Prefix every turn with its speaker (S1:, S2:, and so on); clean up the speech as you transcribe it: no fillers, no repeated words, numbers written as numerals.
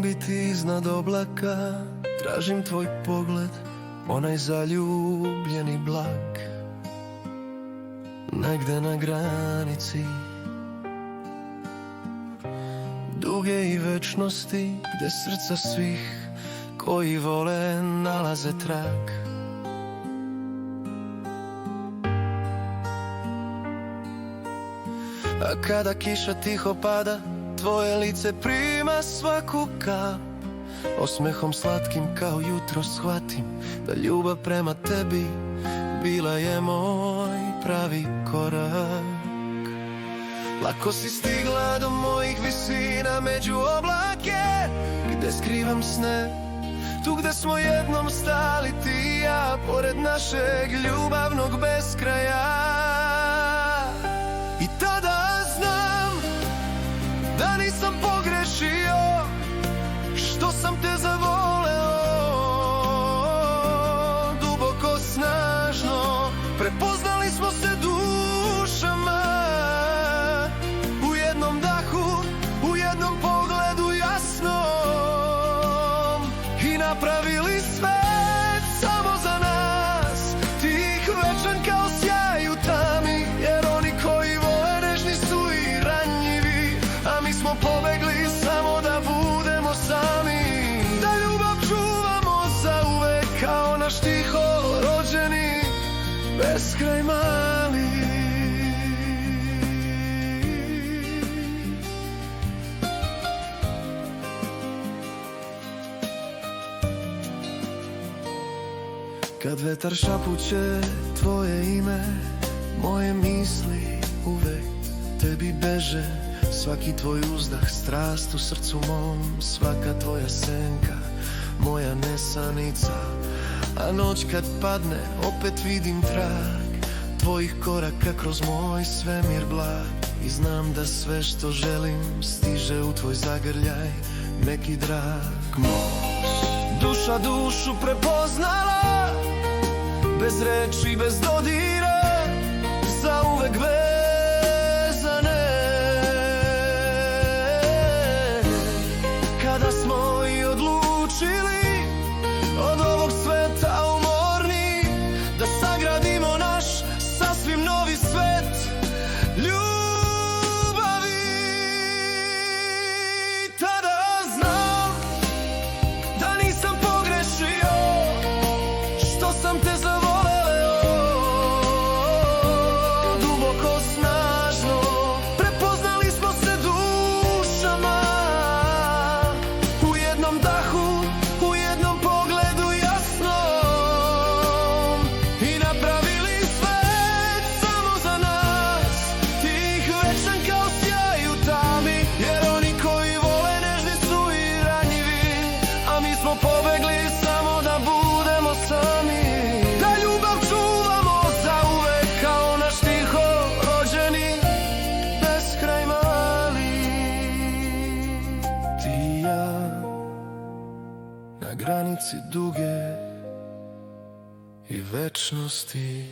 S1: biti iznad oblaka. Tražim tvoj pogled, onaj zaljubljeni blag, negde na granici duge i večnosti, gde srca svih koji vole nalaze trag. A kada kiša tiho pada, tvoje lice prima svaku kap. Osmehom slatkim kao jutro shvatim da ljubav prema tebi bila je moj pravi korak. Lako si stigla do mojih visina, među oblake gde skrivam sne, tu gde smo jednom stali ti i ja, pored našeg ljubavnog beskraja. I tada znam da nisam pogrešio što sam te zavoleo duboko, snažno. Prepoznali smo se dušama u jednom dahu, u jednom pogledu jasnom, i napravili svet samo za nas, tih večan kao sjaj u tami. Jer oni koji vole nežni su i ranjivi, a mi smo pobegli samo da budemo sami. Da ljubav čuvamo zauvek kao naš tiho rođeni beskraj mali. Kad vetar šapuće tvoje ime, moje misli uvek tebi beže. Svaki tvoj uzdah, strast u srcu mom, svaka tvoja senka, moja nesanica. A noć kad padne, opet vidim trag tvojih koraka kroz moj svemir blag. I znam da sve što želim stiže u tvoj zagrljaj, neki drag moć. Duša dušu prepoznala, bez reči, bez dodira, zauvek vezane. Kada smo i odlučili od ovog sveta umorni da sagradimo naš sasvim novi svet ljubavi, tada znam da nisam pogrešio što sam te zavoleo duboko, snažno. Prepoznali smo se dušama u jednom dahu, u jednom pogledu jasnom, i napravili svet samo za nas, tih večan kao sjaj u tami. Jer oni koji vole nežni su i ranjivi, a mi smo pobegli samo da budemo sami. Da ljubav čuvamo zauvek kao naš tiho rođeni beskraj mali. Ti i ja na granici duge i večnosti.